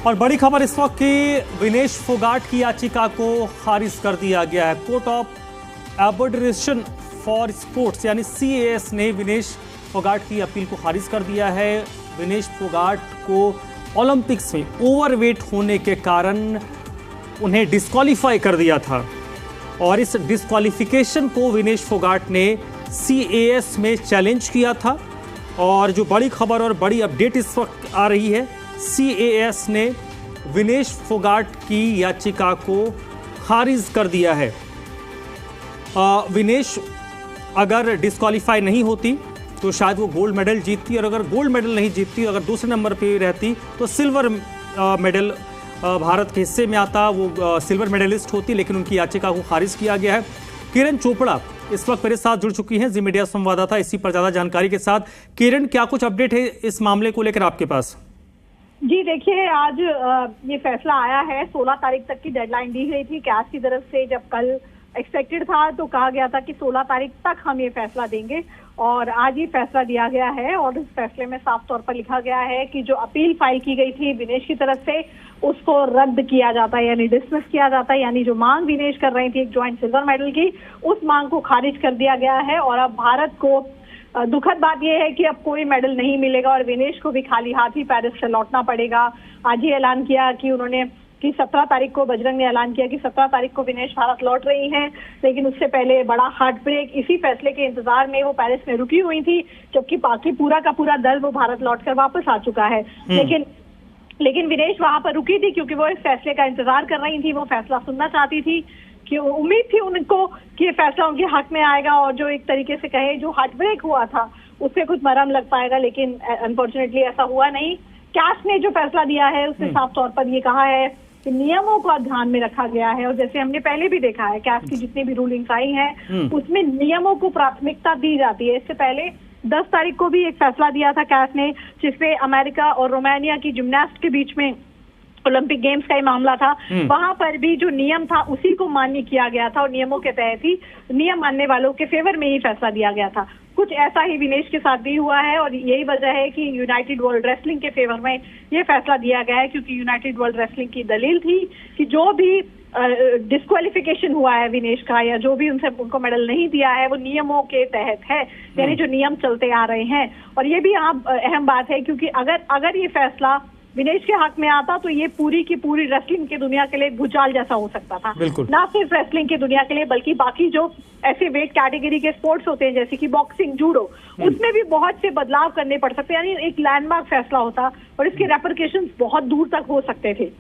और बड़ी खबर इस वक्त की विनेश फोगाट की याचिका को खारिज कर दिया गया है। Court of arbitration for sports यानी CAS ने विनेश फोगाट की अपील को खारिज कर दिया है। विनेश फोगाट को ओलंपिक्स में ओवरवेट होने के कारण उन्हें डिस्क्वालीफाई कर दिया था और इस डिस्क्वालिफिकेशन को विनेश फोगाट ने CAS में चैलेंज किया था। और जो बड़ी खबर और बड़ी अपडेट इस वक्त आ रही है, CAS ने विनेश फोगाट की याचिका को खारिज कर दिया है। विनेश अगर डिस्क्वालीफाई नहीं होती तो शायद वो गोल्ड मेडल जीतती, और अगर गोल्ड मेडल नहीं जीतती, अगर दूसरे नंबर पे रहती तो सिल्वर मेडल भारत के हिस्से में आता, वो सिल्वर मेडलिस्ट होती, लेकिन उनकी याचिका को खारिज किया गया है। किरण चोपड़ा इस वक्त मेरे साथ जुड़ चुकी हैं, जी मीडिया संवाददाता, इसी पर ज्यादा जानकारी के साथ। किरण, क्या कुछ अपडेट है इस मामले को लेकर आपके पास? जी देखिए, आज ये फैसला आया है। 16 तारीख तक की डेडलाइन दी गई थी कैस की तरफ से। जब कल एक्सपेक्टेड था तो कहा गया था कि 16 तारीख तक हम ये फैसला देंगे, और आज ये फैसला दिया गया है। और इस फैसले में साफ तौर पर लिखा गया है कि जो अपील फाइल की गई थी विनेश की तरफ से, उसको रद्द किया जाता है, यानी डिसमिस किया जाता है। यानी जो मांग विनेश कर रही थी एक ज्वाइंट सिल्वर मेडल की, उस मांग को खारिज कर दिया गया है। और अब भारत को दुखद बात यह है कि अब कोई मेडल नहीं मिलेगा और विनेश को भी खाली हाथ ही पेरिस से लौटना पड़ेगा। आज ही ऐलान किया कि उन्होंने कि 17 तारीख को बजरंग ने ऐलान किया कि 17 तारीख को विनेश भारत लौट रही हैं, लेकिन उससे पहले बड़ा हार्ट ब्रेक, इसी फैसले के इंतजार में वो पेरिस में रुकी हुई थी, जबकि बाकी पूरा का पूरा दल वो भारत लौटकर वापस आ चुका है। लेकिन विनेश वहां पर रुकी थी क्योंकि वो इस फैसले का इंतजार कर रही थी। वो फैसला सुनना चाहती थी, कि उम्मीद थी उनको कि ये फैसला उनके हक में आएगा और जो एक तरीके से कहे जो हार्ट ब्रेक हुआ था उससे कुछ मरहम लग पाएगा, लेकिन अनफॉर्चुनेटली ऐसा हुआ नहीं। कैस ने जो फैसला दिया है उसने साफ तौर पर ये कहा है कि नियमों को ध्यान में रखा गया है, और जैसे हमने पहले भी देखा है कैस की जितनी भी रूलिंग्स आई हैं उसमें नियमों को प्राथमिकता दी जाती है। इससे पहले 10 तारीख को भी एक फैसला दिया था कैस ने, जिसमें अमेरिका और रोमानिया की जिम्नास्ट के बीच में ओलंपिक गेम्स का ही मामला था। वहां पर भी जो नियम था उसी को मान्य किया गया था, और नियमों के तहत ही नियम मानने वालों के फेवर में ही फैसला दिया गया था। कुछ ऐसा ही विनेश के साथ भी हुआ है, और यही वजह है कि यूनाइटेड वर्ल्ड रेसलिंग के फेवर में ये फैसला दिया गया है, क्योंकि यूनाइटेड वर्ल्ड रेसलिंग की दलील थी कि जो भी डिस्क्वालिफिकेशन हुआ है विनेश का, या जो भी उनको मेडल नहीं दिया है, वो नियमों के तहत है, यानी जो नियम चलते आ रहे हैं। और ये भी अहम बात है, क्योंकि अगर ये फैसला विनेश के हक में आता तो ये पूरी की पूरी रेसलिंग की दुनिया के लिए भूचाल जैसा हो सकता था। ना सिर्फ रेसलिंग की दुनिया के लिए, बल्कि बाकी जो ऐसे वेट कैटेगरी के स्पोर्ट्स होते हैं जैसे कि बॉक्सिंग, जूडो, उसमें भी बहुत से बदलाव करने पड़ सकते, यानी एक लैंडमार्क फैसला होता और इसके रेपरकेशंस बहुत दूर तक हो सकते थे।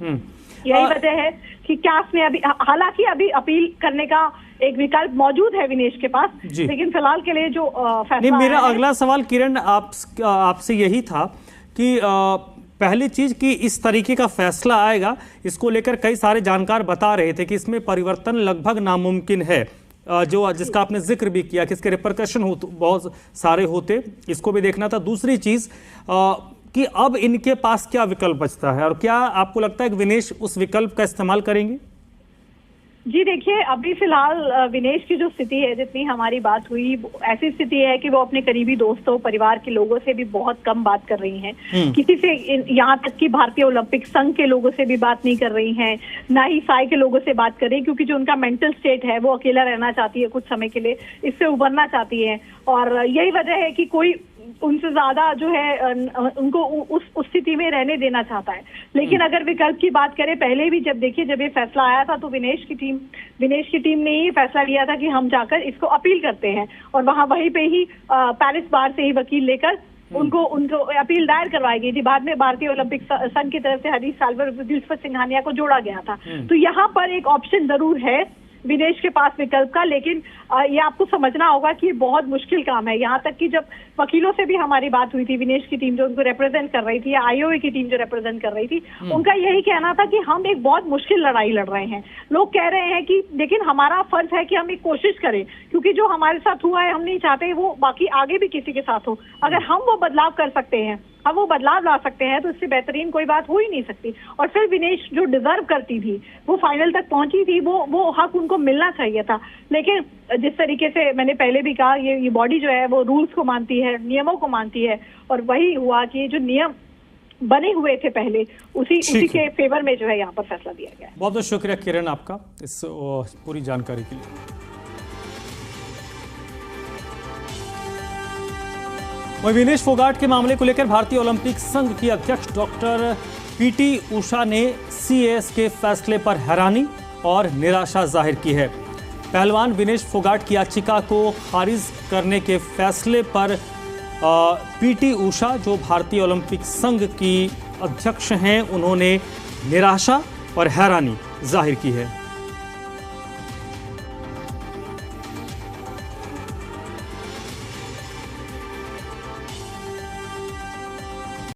यही वजह है कि कैस ने हालांकि अभी अपील करने का एक विकल्प मौजूद है विनेश के पास, लेकिन फिलहाल के लिए जो फैसला। मेरा अगला सवाल किरण आपसे यही था कि पहली चीज कि इस तरीके का फैसला आएगा, इसको लेकर कई सारे जानकार बता रहे थे कि इसमें परिवर्तन लगभग नामुमकिन है, जिसका आपने जिक्र भी किया कि इसके रिपरकशन बहुत सारे होते, इसको भी देखना था। दूसरी चीज कि अब इनके पास क्या विकल्प बचता है, और क्या आपको लगता है कि विनेश उस विकल्प का इस्तेमाल करेंगे? जी देखिए, अभी फिलहाल विनेश की जो स्थिति है, जितनी हमारी बात हुई, ऐसी स्थिति है कि वो अपने करीबी दोस्तों, परिवार के लोगों से भी बहुत कम बात कर रही हैं। किसी से, यहाँ तक कि भारतीय ओलंपिक संघ के लोगों से भी बात नहीं कर रही हैं, ना ही साई के लोगों से बात कर रही है, क्योंकि जो उनका मेंटल स्टेट है वो अकेला रहना चाहती है कुछ समय के लिए, इससे उभरना चाहती है। और यही वजह है कि कोई उनसे ज्यादा जो है उनको उस स्थिति में रहने देना चाहता है। लेकिन अगर विकल्प की बात करें, पहले भी जब ये फैसला आया था तो विनेश की टीम ने ही फैसला लिया था कि हम जाकर इसको अपील करते हैं, और वहीं पे ही पेरिस बार से ही वकील लेकर उनको अपील दायर करवाई गई थी। बाद में भारतीय ओलंपिक संघ की तरफ से हरीश साल्वे और दिलफत सिंघानिया को जोड़ा गया था। तो यहाँ पर एक ऑप्शन जरूर है विदेश के पास विकल्प का, लेकिन ये आपको समझना होगा कि ये बहुत मुश्किल काम है। यहाँ तक कि जब वकीलों से भी हमारी बात हुई थी, विनेश की टीम जो उनको रिप्रेजेंट कर रही थी, या आईओए की टीम जो रिप्रेजेंट कर रही थी, उनका यही कहना था कि हम एक बहुत मुश्किल लड़ाई लड़ रहे हैं। लोग कह रहे हैं कि लेकिन हमारा फर्ज है कि हम एक कोशिश करें, क्योंकि जो हमारे साथ हुआ है हम नहीं चाहते वो बाकी आगे भी किसी के साथ हो। अगर हम वो बदलाव कर सकते हैं, हम वो बदलाव ला सकते हैं, तो इससे बेहतरीन कोई बात हो ही नहीं सकती। और फिर विनेश जो डिजर्व करती थी, वो फाइनल तक पहुंची थी, वो हक उनको मिलना चाहिए था। लेकिन जिस तरीके से मैंने पहले भी कहा, ये बॉडी जो है वो रूल्स को मानती है, नियमों को मानती है, और वही हुआ कि जो नियम बने हुए थे पहले, उसी के फेवर में जो है यहाँ पर फैसला दिया गया है। बहुत बहुत शुक्रिया किरण आपका इस पूरी जानकारी के लिए। वहीं विनेश फोगाट के मामले को लेकर भारतीय ओलंपिक संघ की अध्यक्ष डॉक्टर पीटी उषा ने सीएएस के फैसले पर हैरानी और निराशा जाहिर की है। पहलवान विनेश फोगाट की याचिका को खारिज करने के फैसले पर पीटी उषा, जो भारतीय ओलंपिक संघ की अध्यक्ष हैं, उन्होंने निराशा और हैरानी जाहिर की है।